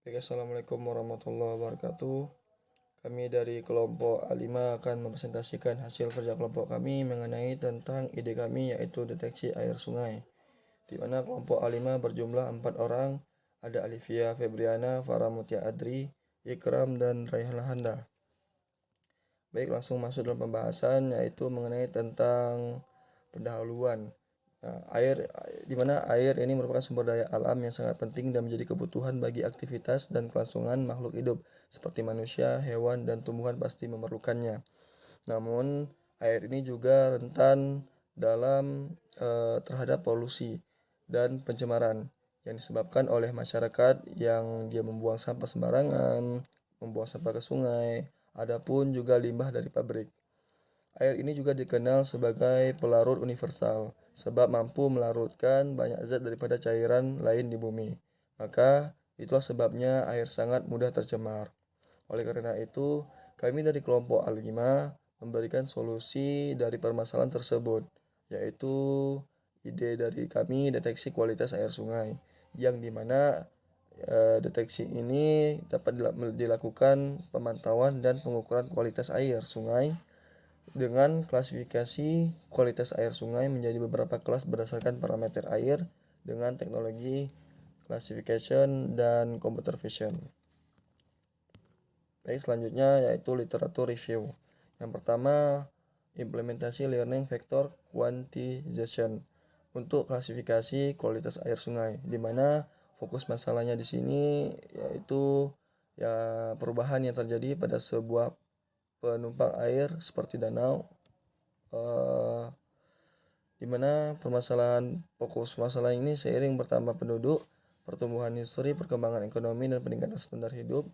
Baik, Assalamualaikum warahmatullahi wabarakatuh. Kami dari kelompok A5 akan mempresentasikan hasil kerja kelompok kami mengenai tentang ide kami yaitu deteksi air sungai. Di mana kelompok A5 berjumlah 4 orang, ada Alivia Febriana, Farah Mutia Adri, Ikram, dan Raihan Handa. Baik, langsung masuk dalam pembahasan yaitu mengenai tentang pendahuluan. Air di mana air ini merupakan sumber daya alam yang sangat penting dan menjadi kebutuhan bagi aktivitas dan kelangsungan makhluk hidup seperti manusia, hewan, dan tumbuhan pasti memerlukannya. Namun, air ini juga rentan terhadap polusi dan pencemaran yang disebabkan oleh masyarakat yang dia membuang sampah sembarangan, membuang sampah ke sungai, adapun juga limbah dari pabrik. Air ini juga dikenal sebagai pelarut universal, sebab mampu melarutkan banyak zat daripada cairan lain di bumi. Maka, itulah sebabnya air sangat mudah tercemar. Oleh karena itu, kami dari kelompok A5 memberikan solusi dari permasalahan tersebut, yaitu ide dari kami deteksi kualitas air sungai, yang dimana deteksi ini dapat dilakukan pemantauan dan pengukuran kualitas air sungai dengan klasifikasi kualitas air sungai menjadi beberapa kelas berdasarkan parameter air dengan teknologi classification dan computer vision. Baik, selanjutnya yaitu literatur review. Yang pertama, implementasi learning vector quantization untuk klasifikasi kualitas air sungai, di mana fokus masalahnya di sini yaitu perubahan yang terjadi pada sebuah penumpang air seperti danau, di mana fokus masalah ini seiring bertambah penduduk, pertumbuhan industri, perkembangan ekonomi, dan peningkatan standar hidup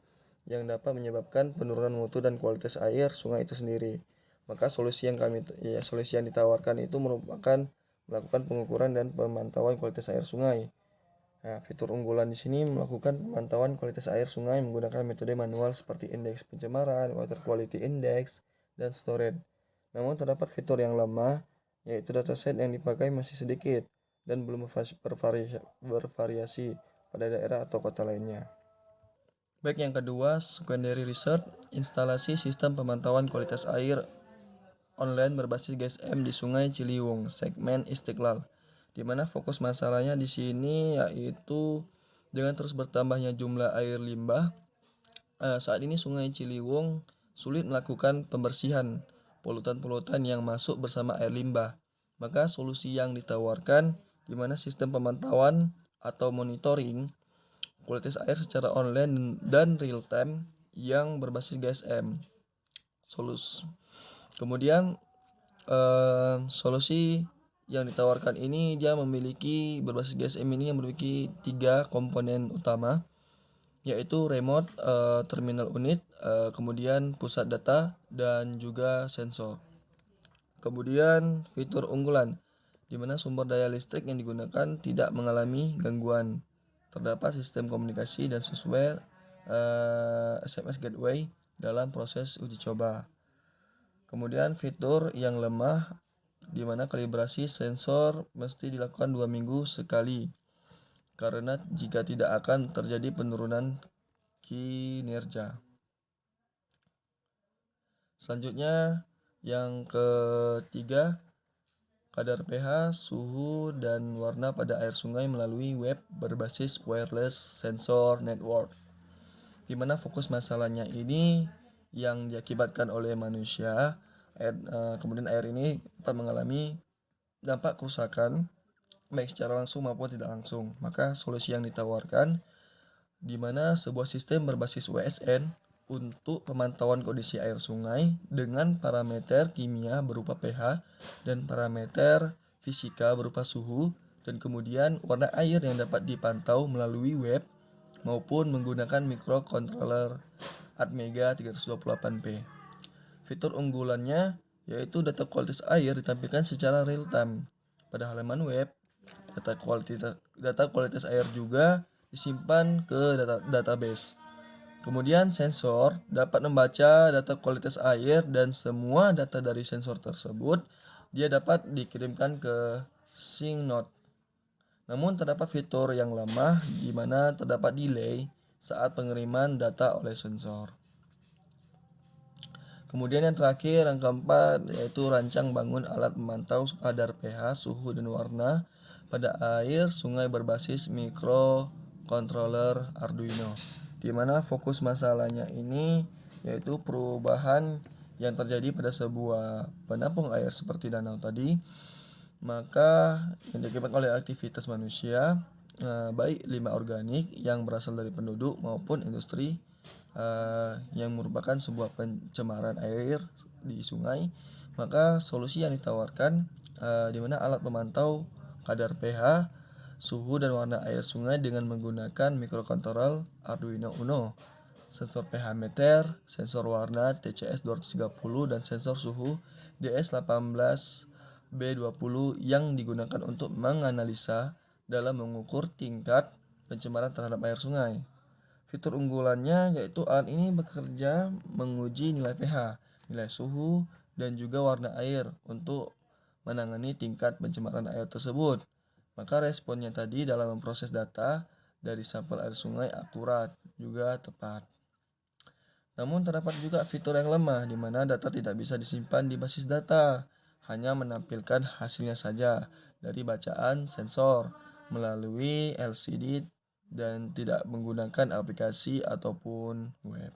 yang dapat menyebabkan penurunan mutu dan kualitas air sungai itu sendiri. Maka solusi yang ditawarkan itu merupakan melakukan pengukuran dan pemantauan kualitas air sungai. Nah, fitur unggulan di sini melakukan pemantauan kualitas air sungai menggunakan metode manual seperti indeks pencemaran, water quality index, dan storage. Namun terdapat fitur yang lemah, yaitu dataset yang dipakai masih sedikit dan belum bervariasi pada daerah atau kota lainnya. Baik, yang kedua, secondary research, instalasi sistem pemantauan kualitas air online berbasis GSM di Sungai Ciliwung, segmen Istiqlal, di mana fokus masalahnya di sini yaitu dengan terus bertambahnya jumlah air limbah. Saat ini Sungai Ciliwung sulit melakukan pembersihan polutan-polutan yang masuk bersama air limbah. Maka solusi yang ditawarkan di mana sistem pemantauan atau monitoring kualitas air secara online dan real time yang berbasis GSM. Kemudian solusi yang ditawarkan ini dia memiliki berbasis GSM ini yang memiliki 3 komponen utama, yaitu remote terminal unit, kemudian pusat data, dan juga sensor. Kemudian fitur unggulan, di mana sumber daya listrik yang digunakan tidak mengalami gangguan. Terdapat sistem komunikasi dan software SMS gateway dalam proses uji coba. Kemudian fitur yang lemah, di mana kalibrasi sensor mesti dilakukan 2 minggu sekali, karena jika tidak akan terjadi penurunan kinerja. Selanjutnya yang ketiga, kadar pH, suhu, dan warna pada air sungai melalui web berbasis wireless sensor network, di mana fokus masalahnya ini yang diakibatkan oleh manusia. Kemudian air ini dapat mengalami dampak kerusakan baik secara langsung maupun tidak langsung. Maka solusi yang ditawarkan di mana sebuah sistem berbasis WSN untuk pemantauan kondisi air sungai dengan parameter kimia berupa pH dan parameter fisika berupa suhu, dan kemudian warna air yang dapat dipantau melalui web maupun menggunakan microcontroller Atmega 328P. Fitur unggulannya yaitu data kualitas air ditampilkan secara real time pada halaman web. Data kualitas air juga disimpan ke database. Kemudian sensor dapat membaca data kualitas air dan semua data dari sensor tersebut dia dapat dikirimkan ke sync node. Namun terdapat fitur yang lemah di mana terdapat delay saat pengiriman data oleh sensor. Kemudian yang terakhir, yang keempat, yaitu rancang bangun alat memantau kadar pH, suhu, dan warna pada air sungai berbasis microcontroller Arduino. Di mana fokus masalahnya ini yaitu perubahan yang terjadi pada sebuah penampung air seperti danau tadi, maka yang diakibatkan oleh aktivitas manusia, baik limbah organik yang berasal dari penduduk maupun industri yang merupakan sebuah pencemaran air di sungai. Maka solusi yang ditawarkan di mana alat memantau kadar pH, suhu, dan warna air sungai dengan menggunakan mikrokontroler Arduino Uno, sensor pH meter, sensor warna TCS 230, dan sensor suhu DS18B20 yang digunakan untuk menganalisa dalam mengukur tingkat pencemaran terhadap air sungai. Fitur unggulannya yaitu alat ini bekerja menguji nilai pH, nilai suhu, dan juga warna air untuk menangani tingkat pencemaran air tersebut. Maka responnya tadi dalam memproses data dari sampel air sungai akurat juga tepat. Namun terdapat juga fitur yang lemah di mana data tidak bisa disimpan di basis data, hanya menampilkan hasilnya saja dari bacaan sensor melalui LCD dan tidak menggunakan aplikasi ataupun web.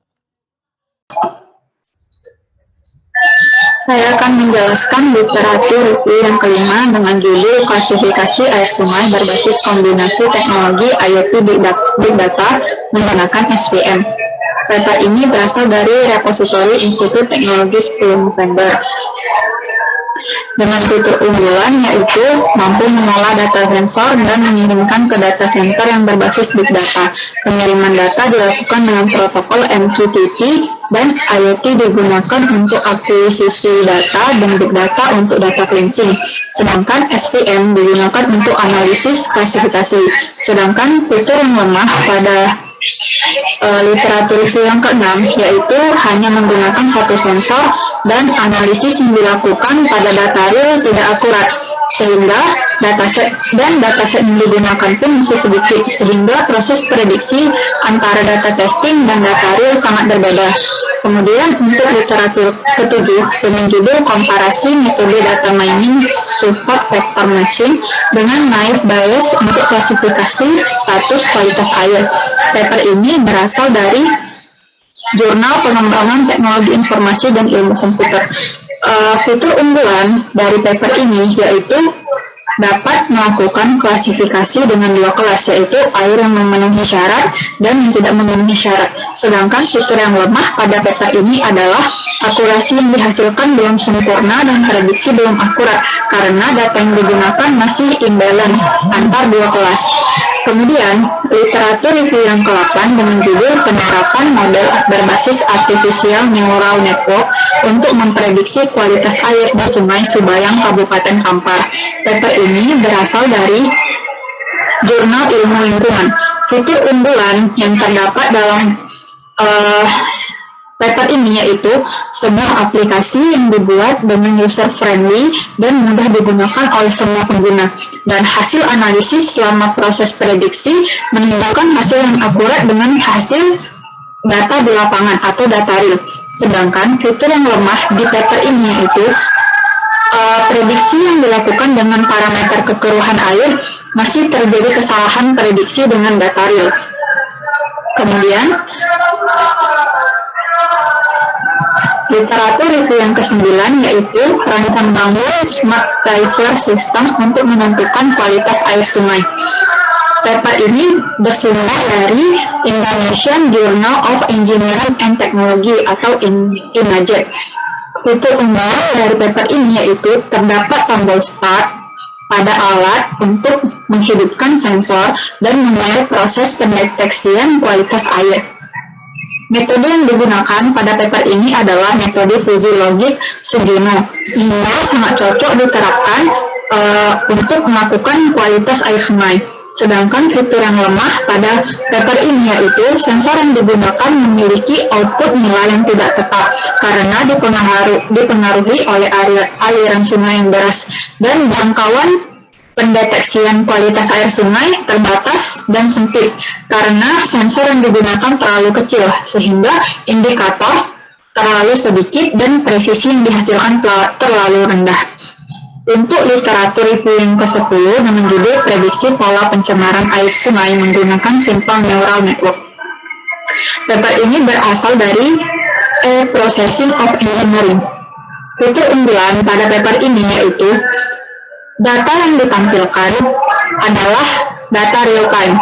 Saya akan menjelaskan literatur review yang kelima dengan judul klasifikasi air sungai berbasis kombinasi teknologi IoT Big Data menggunakan SVM. Paper ini berasal dari repositori Institut Teknologi 10 November. Dengan fitur unggulan yaitu mampu mengolah data sensor dan mengirimkan ke data center yang berbasis big data. Pengiriman data dilakukan dengan protokol MQTT dan IoT digunakan untuk akuisisi data dan big data untuk data cleansing. Sedangkan SVM digunakan untuk analisis klasifikasi. Sedangkan fitur yang lemah pada literatur review yang keenam yaitu hanya menggunakan satu sensor dan analisis yang dilakukan pada data real tidak akurat sehingga dataset yang digunakan pun masih sedikit sehingga proses prediksi antara data testing dan data real sangat berbeda. Kemudian untuk literatur ketujuh dengan judul komparasi metode data mining support vector machine dengan naive Bayes untuk klasifikasi status kualitas air. Paper ini berasal dari Jurnal Pengembangan Teknologi Informasi dan Ilmu Komputer. Fitur unggulan dari paper ini yaitu dapat melakukan klasifikasi dengan dua kelas, yaitu air yang memenuhi syarat dan yang tidak memenuhi syarat. Sedangkan fitur yang lemah pada paper ini adalah akurasi yang dihasilkan belum sempurna dan prediksi belum akurat karena data yang digunakan masih imbalance antar dua kelas. Kemudian, literatur review yang ke-8 dengan judul penerapan model berbasis artificial neural network untuk memprediksi kualitas air di Sungai Subayang, Kabupaten Kampar. Paper ini berasal dari Jurnal Ilmu Lingkungan. Fitur unggulan yang terdapat dalam paper ini yaitu sebuah aplikasi yang dibuat dengan user friendly dan mudah digunakan oleh semua pengguna, dan hasil analisis selama proses prediksi menunjukkan hasil yang akurat dengan hasil data di lapangan atau data real. Sedangkan fitur yang lemah di paper ini yaitu prediksi yang dilakukan dengan parameter kekeruhan air masih terjadi kesalahan prediksi dengan data real. Kemudian literatur review yang ke-9 yaitu rancang bangun Smart River System untuk menentukan kualitas air sungai. Paper ini bersumber dari Indonesian Journal of Engineering and Technology atau INAJE. Fitur unggulan dari paper ini yaitu terdapat tombol start pada alat untuk menghidupkan sensor dan memulai proses pendeteksian kualitas air. Metode yang digunakan pada paper ini adalah metode fuzzy logic Sugino, sehingga sangat cocok diterapkan untuk melakukan kualitas air sungai. Sedangkan fitur yang lemah pada paper ini yaitu sensor yang digunakan memiliki output nilai yang tidak tepat karena dipengaruhi oleh aliran sungai yang deras dan jangkauan Pendeteksian kualitas air sungai terbatas dan sempit karena sensor yang digunakan terlalu kecil, sehingga indikator terlalu sedikit dan presisi yang dihasilkan terlalu rendah. Untuk literatur review yang ke-10 dengan judul Prediksi Pola Pencemaran Air Sungai Menggunakan Simple Neural Network. Paper ini berasal dari Air Processing of Engineering. Fitur unggulan pada paper ini yaitu data yang ditampilkan adalah data real time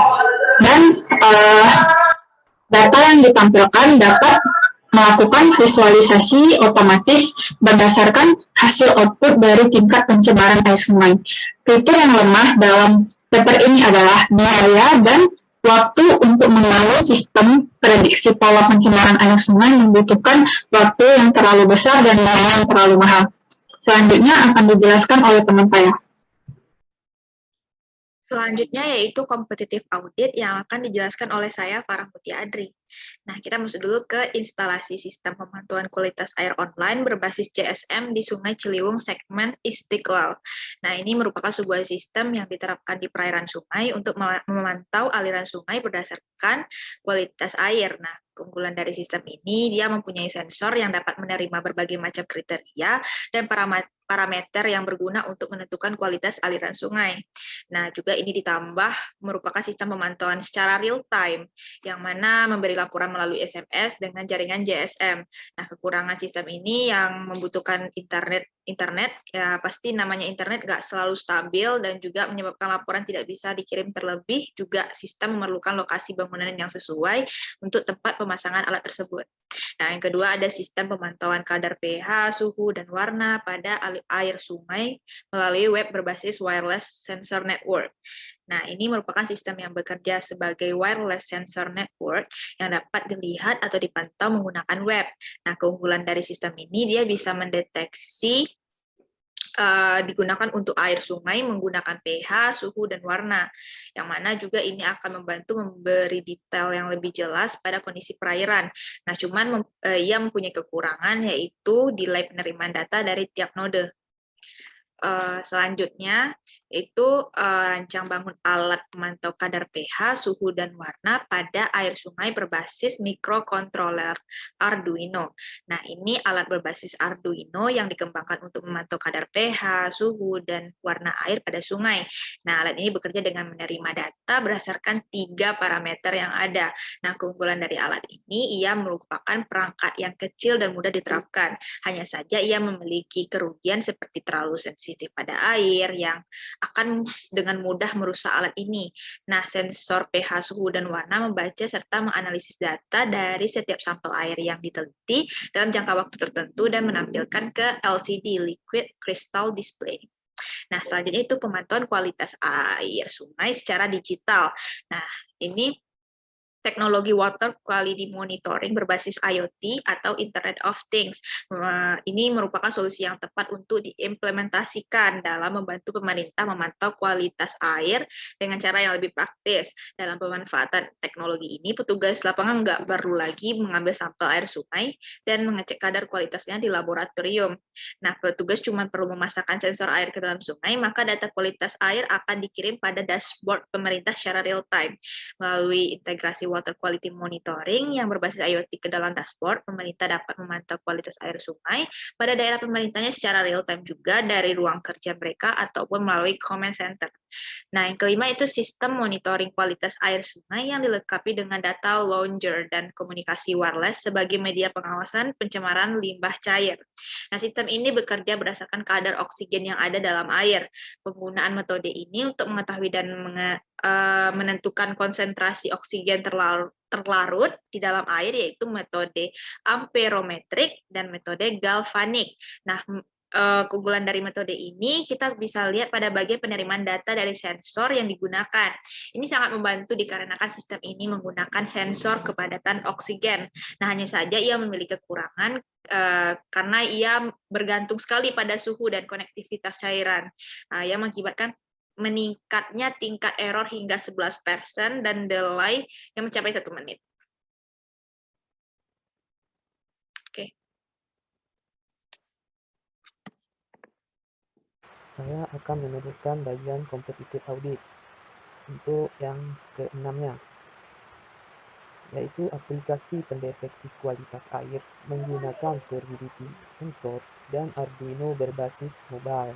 dan data yang ditampilkan dapat melakukan visualisasi otomatis berdasarkan hasil output dari tingkat pencemaran air sungai. Fitur yang lemah dalam paper ini adalah biaya dan waktu untuk membangun sistem prediksi pola pencemaran air sungai membutuhkan waktu yang terlalu besar dan biaya yang terlalu mahal. Selanjutnya akan dijelaskan oleh teman saya. Selanjutnya yaitu competitive audit yang akan dijelaskan oleh saya, Farah Mutia Adri. Nah, kita masuk dulu ke instalasi sistem pemantauan kualitas air online berbasis JSM di Sungai Ciliwung segmen Istiqlal. Nah, ini merupakan sebuah sistem yang diterapkan di perairan sungai untuk memantau aliran sungai berdasarkan kualitas air. Nah, keunggulan dari sistem ini, dia mempunyai sensor yang dapat menerima berbagai macam kriteria dan parameter yang berguna untuk menentukan kualitas aliran sungai. Nah, juga ini ditambah merupakan sistem pemantauan secara real time, yang mana memberi laporan melalui SMS dengan jaringan JSM. Nah, kekurangan sistem ini yang membutuhkan internet, ya pasti namanya internet nggak selalu stabil dan juga menyebabkan laporan tidak bisa dikirim terlebih, juga sistem memerlukan lokasi bangunan yang sesuai untuk tempat pemasangan alat tersebut. Nah, yang kedua ada sistem pemantauan kadar pH, suhu, dan warna pada air sungai melalui web berbasis wireless sensor network. Nah, ini merupakan sistem yang bekerja sebagai wireless sensor network yang dapat dilihat atau dipantau menggunakan web. Nah, keunggulan dari sistem ini, dia bisa mendeteksi digunakan untuk air sungai menggunakan pH, suhu, dan warna, yang mana juga ini akan membantu memberi detail yang lebih jelas pada kondisi perairan. Nah, cuman ia mempunyai kekurangan, yaitu delay penerimaan data dari tiap node. Selanjutnya itu rancang bangun alat pemantau kadar pH, suhu, dan warna pada air sungai berbasis microcontroller Arduino. Nah, ini alat berbasis Arduino yang dikembangkan untuk memantau kadar pH, suhu, dan warna air pada sungai. Nah, alat ini bekerja dengan menerima data berdasarkan 3 parameter yang ada. Nah, keunggulan dari alat ini, ia merupakan perangkat yang kecil dan mudah diterapkan. Hanya saja ia memiliki kerugian seperti terlalu sensitif pada air yang akan dengan mudah merusak alat ini. Nah, sensor pH, suhu, dan warna membaca serta menganalisis data dari setiap sampel air yang diteliti dalam jangka waktu tertentu dan menampilkan ke LCD, Liquid Crystal Display. Nah, selanjutnya itu pemantauan kualitas air sungai secara digital. Nah, ini teknologi water quality monitoring berbasis IoT atau Internet of Things. Ini merupakan solusi yang tepat untuk diimplementasikan dalam membantu pemerintah memantau kualitas air dengan cara yang lebih praktis. Dalam pemanfaatan teknologi ini, petugas lapangan nggak perlu lagi mengambil sampel air sungai dan mengecek kadar kualitasnya di laboratorium. Nah, petugas cuma perlu memasukkan sensor air ke dalam sungai, maka data kualitas air akan dikirim pada dashboard pemerintah secara real time. Melalui integrasi water quality monitoring yang berbasis IoT ke dalam dashboard, pemerintah dapat memantau kualitas air sungai pada daerah pemerintahnya secara real time juga dari ruang kerja mereka ataupun melalui command center. Nah, yang kelima itu sistem monitoring kualitas air sungai yang dilengkapi dengan data launcher dan komunikasi wireless sebagai media pengawasan pencemaran limbah cair. Nah, sistem ini bekerja berdasarkan kadar oksigen yang ada dalam air. Penggunaan metode ini untuk mengetahui dan menentukan konsentrasi oksigen terlarut di dalam air yaitu metode amperometrik dan metode galvanik. Nah, keunggulan dari metode ini kita bisa lihat pada bagian penerimaan data dari sensor yang digunakan. Ini sangat membantu dikarenakan sistem ini menggunakan sensor kepadatan oksigen. Nah, hanya saja ia memiliki kekurangan karena ia bergantung sekali pada suhu dan konektivitas cairan. Yang mengakibatkan meningkatnya tingkat error hingga 11% dan delay yang mencapai 1 menit. Oke. Saya akan meneruskan bagian competitive audit untuk yang keenamnya, yaitu aplikasi pendeteksi kualitas air menggunakan turbidity sensor dan Arduino berbasis mobile.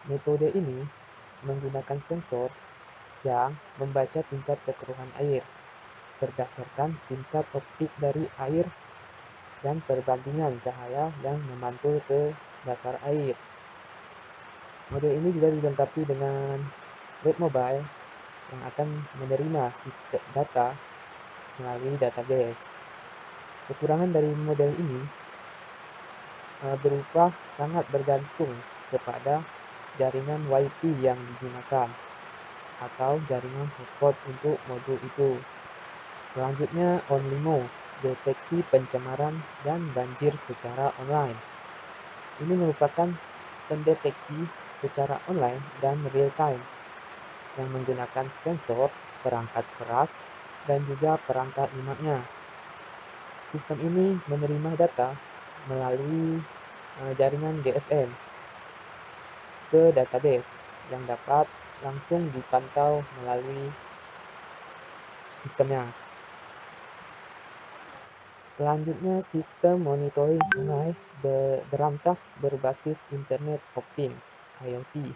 Metode ini menggunakan sensor yang membaca tingkat kekeruhan air berdasarkan tingkat optik dari air dan perbandingan cahaya yang memantul ke dasar air. Model ini juga dilengkapi dengan web mobile yang akan menerima sistem data melalui database. Kekurangan dari model ini berupa sangat bergantung kepada jaringan Wi-Fi yang digunakan atau jaringan hotspot untuk modul itu. Selanjutnya, OnLimo, deteksi pencemaran dan banjir secara online. Ini merupakan pendeteksi secara online dan real time yang menggunakan sensor, perangkat keras, dan juga perangkat lunaknya. Sistem ini menerima data melalui jaringan GSM ke database yang dapat langsung dipantau melalui sistemnya. Selanjutnya, sistem monitoring sungai berantas berbasis Internet of Things (IoT).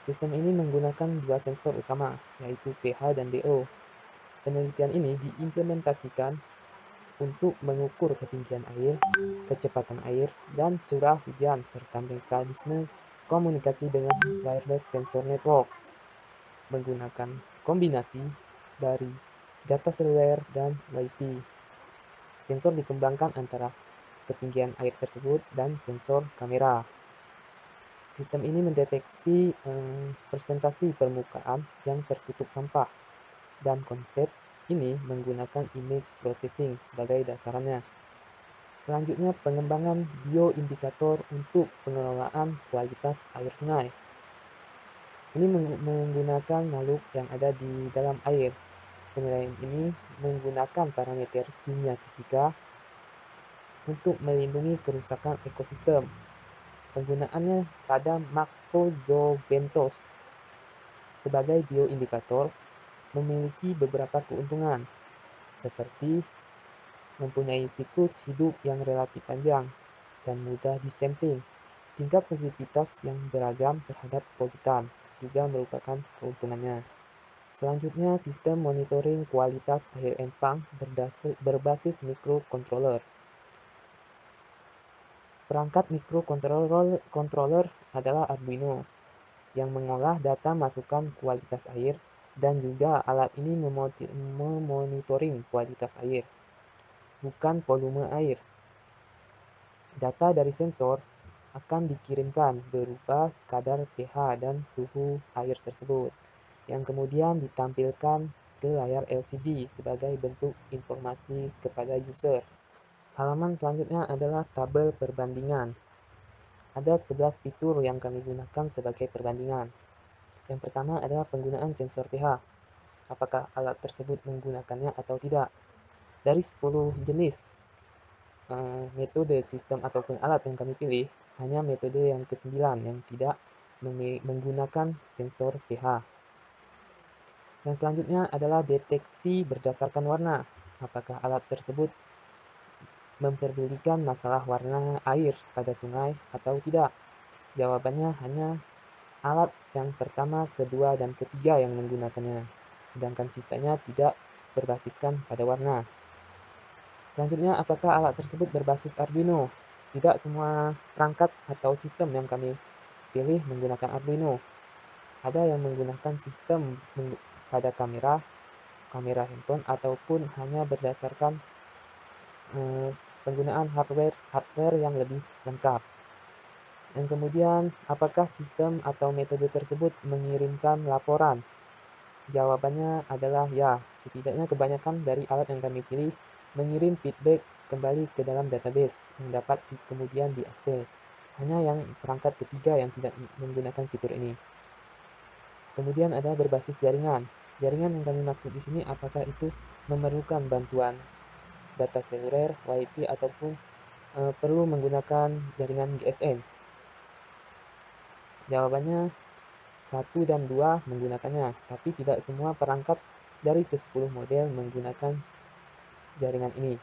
Sistem ini menggunakan dua sensor utama, yaitu pH dan DO. Penelitian ini diimplementasikan untuk mengukur ketinggian air, kecepatan air, dan curah hujan, serta mekanisme komunikasi dengan wireless sensor network menggunakan kombinasi dari data seluler dan Wi-Fi. Sensor dikembangkan antara ketinggian air tersebut dan sensor kamera. Sistem ini mendeteksi presentasi permukaan yang tertutup sampah, dan konsep ini menggunakan image processing sebagai dasarannya. Selanjutnya, pengembangan bioindikator untuk pengelolaan kualitas air sungai. Ini menggunakan makhluk yang ada di dalam air. Penilaian ini menggunakan parameter kimia fisika untuk melindungi kerusakan ekosistem. Penggunaannya pada makrozobentos sebagai bioindikator memiliki beberapa keuntungan, seperti mempunyai siklus hidup yang relatif panjang dan mudah disampling. Tingkat sensitivitas yang beragam terhadap polutan juga merupakan keuntungannya. Selanjutnya, sistem monitoring kualitas air empang berbasis microcontroller. Perangkat microcontroller adalah Arduino yang mengolah data masukan kualitas air, dan juga alat ini memonitoring kualitas air, bukan volume air. Data dari sensor akan dikirimkan berupa kadar pH dan suhu air tersebut, yang kemudian ditampilkan ke layar LCD sebagai bentuk informasi kepada user. Halaman selanjutnya adalah tabel perbandingan. Ada 11 fitur yang kami gunakan sebagai perbandingan. Yang pertama adalah penggunaan sensor pH. Apakah alat tersebut menggunakannya atau tidak? Dari 10 jenis metode sistem ataupun alat yang kami pilih, hanya metode yang ke-9 yang tidak menggunakan sensor pH. Dan selanjutnya adalah deteksi berdasarkan warna. Apakah alat tersebut memperdulikan masalah warna air pada sungai atau tidak? Jawabannya hanya alat yang pertama, kedua, dan ketiga yang menggunakannya, sedangkan sisanya tidak berbasiskan pada warna. Selanjutnya, apakah alat tersebut berbasis Arduino? Tidak semua perangkat atau sistem yang kami pilih menggunakan Arduino. Ada yang menggunakan sistem pada kamera handphone, ataupun hanya berdasarkan penggunaan hardware yang lebih lengkap. Yang kemudian, apakah sistem atau metode tersebut mengirimkan laporan? Jawabannya adalah ya. Setidaknya kebanyakan dari alat yang kami pilih mengirim feedback kembali ke dalam database yang dapat kemudian diakses. Hanya yang perangkat ketiga yang tidak menggunakan fitur ini. Kemudian ada berbasis jaringan. Jaringan yang kami maksud di sini apakah itu memerlukan bantuan data seluler, Wi-Fi, ataupun perlu menggunakan jaringan GSM. Jawabannya 1 dan 2 menggunakannya, tapi tidak semua perangkat dari ke-10 model menggunakan jaringan ini.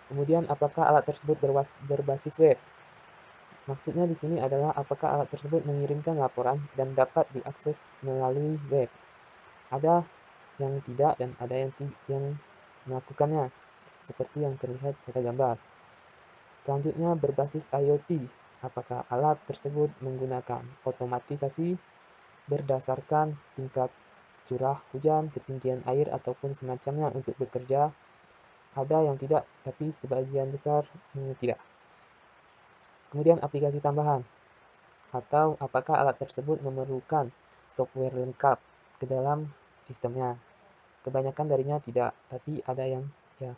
Kemudian, apakah alat tersebut berbasis web? Maksudnya di sini adalah apakah alat tersebut mengirimkan laporan dan dapat diakses melalui web. Ada yang tidak dan ada yang melakukannya, seperti yang terlihat pada gambar. Selanjutnya, berbasis IoT. Apakah alat tersebut menggunakan otomatisasi berdasarkan tingkat curah hujan, ketinggian air, ataupun semacamnya untuk bekerja? Ada yang tidak, tapi sebagian besar tidak. Kemudian aplikasi tambahan, atau apakah alat tersebut memerlukan software lengkap ke dalam sistemnya? Kebanyakan darinya tidak, tapi ada yang ya.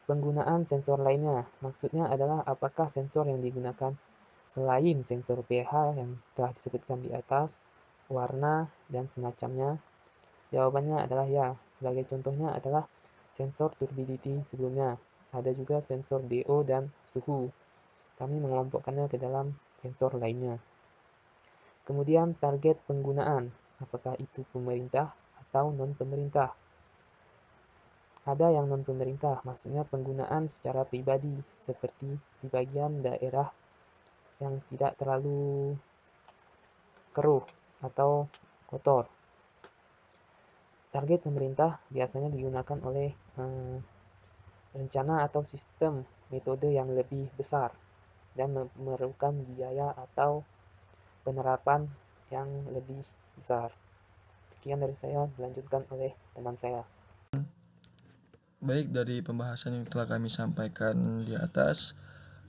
Penggunaan sensor lainnya, maksudnya adalah apakah sensor yang digunakan selain sensor pH yang telah disebutkan di atas, warna, dan semacamnya. Jawabannya adalah ya. Sebagai contohnya adalah sensor turbidity sebelumnya. Ada juga sensor DO dan suhu. Kami mengelompokkannya ke dalam sensor lainnya. Kemudian target penggunaan, apakah itu pemerintah atau non-pemerintah? Ada yang non-pemerintah, maksudnya penggunaan secara pribadi, seperti di bagian daerah yang tidak terlalu keruh atau kotor. Target pemerintah biasanya digunakan oleh rencana atau sistem metode yang lebih besar dan memerlukan biaya atau penerapan yang lebih besar. Sekian dari saya, dilanjutkan oleh teman saya. Baik, dari pembahasan yang telah kami sampaikan di atas,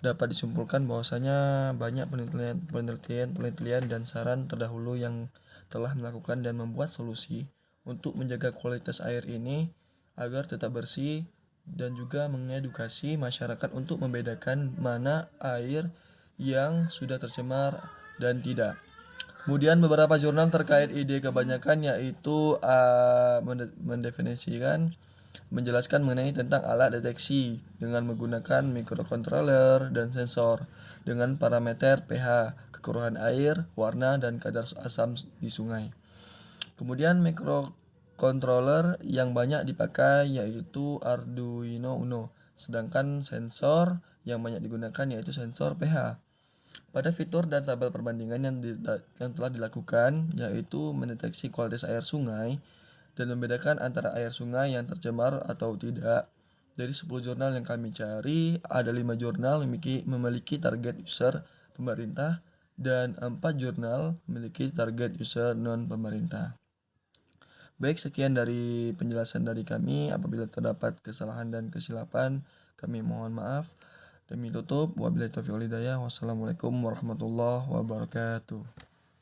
dapat disimpulkan bahwasanya banyak penelitian dan saran terdahulu yang telah melakukan dan membuat solusi untuk menjaga kualitas air ini agar tetap bersih dan juga mengedukasi masyarakat untuk membedakan mana air yang sudah tercemar dan tidak. Kemudian beberapa jurnal terkait ide kebanyakan yaitu menjelaskan mengenai tentang alat deteksi dengan menggunakan microcontroller dan sensor dengan parameter pH, kekeruhan air, warna, dan kadar asam di sungai. Kemudian microcontroller yang banyak dipakai yaitu Arduino Uno, sedangkan sensor yang banyak digunakan yaitu sensor pH. Pada fitur dan tabel perbandingan yang telah dilakukan yaitu mendeteksi kualitas air sungai dan membedakan antara air sungai yang tercemar atau tidak. Dari 10 jurnal yang kami cari, ada 5 jurnal memiliki target user pemerintah dan 4 jurnal memiliki target user non-pemerintah. Baik, sekian dari penjelasan dari kami. Apabila terdapat kesalahan dan kesilapan, kami mohon maaf. Demi tutup, wabillahi taufiq wal hidayah. Wassalamualaikum warahmatullahi wabarakatuh.